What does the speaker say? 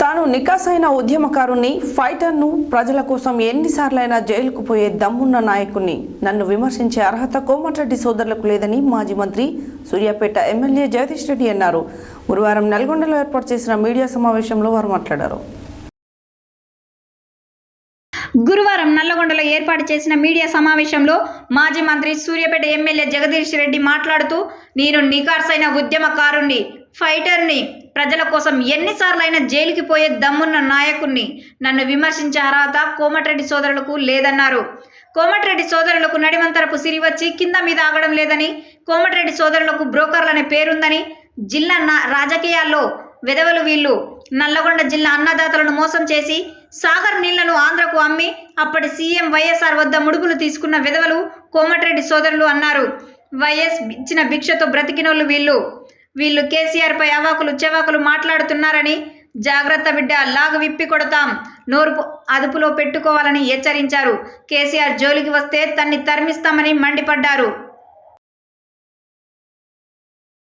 తాను నికాసైన ఉద్యమకారుణ్ణి, ఫైటర్ను, ప్రజల కోసం ఎన్నిసార్లైనా జైలుకు పోయే దమ్మున్న నాయకుణ్ణి. నన్ను విమర్శించే అర్హత కోమటిరెడ్డి సోదరులకు లేదని మాజీ మంత్రి సూర్యాపేట ఎమ్మెల్యే జగదీష్ రెడ్డి అన్నారు. గురువారం నల్గొండలో ఏర్పాటు చేసిన మీడియా సమావేశంలో వారు మాట్లాడారు. గురువారం నల్లగొండలో ఏర్పాటు చేసిన మీడియా సమావేశంలో మాజీ మంత్రి సూర్యాపేట ఎమ్మెల్యే జగదీష్ రెడ్డి మాట్లాడుతూ, నేను నికార్సైన ఉద్యమకారుణ్ణి, ఫైటర్ని, ప్రజల కోసం ఎన్నిసార్లైనా జైలుకి పోయే దమ్మున్న నాయకుణ్ణి. నన్ను విమర్శించే అర్హత కోమటిరెడ్డి సోదరులకు లేదన్నారు. కోమటిరెడ్డి సోదరులకు నడిమంతరపు సిరి వచ్చి కింద మీద ఆగడం లేదని, కోమటిరెడ్డి సోదరులకు బ్రోకర్లనే పేరుందని, జిల్లా రాజకీయాల్లో వెధవలు వీళ్ళు. నల్లగొండ జిల్లా అన్నదాతలను మోసం చేసి సాగర్ నీళ్లను ఆంధ్రకు అమ్మి అప్పటి సీఎం వైఎస్ఆర్ వద్ద ముడుపులు తీసుకున్న వెధవలు కోమటిరెడ్డి సోదరులు అన్నారు. వైఎస్ ఇచ్చిన భిక్షతో బ్రతికినోళ్ళు వీళ్ళు కేసీఆర్పై అవాకులు చెవాకులు మాట్లాడుతున్నారని, జాగ్రత్త బిడ్డ, లాగు విప్పి కొడతాం, నోరు అదుపులో పెట్టుకోవాలని హెచ్చరించారు. కేసీఆర్ జోలికి వస్తే తన్ని తరిమిస్తామని మండిపడ్డారు.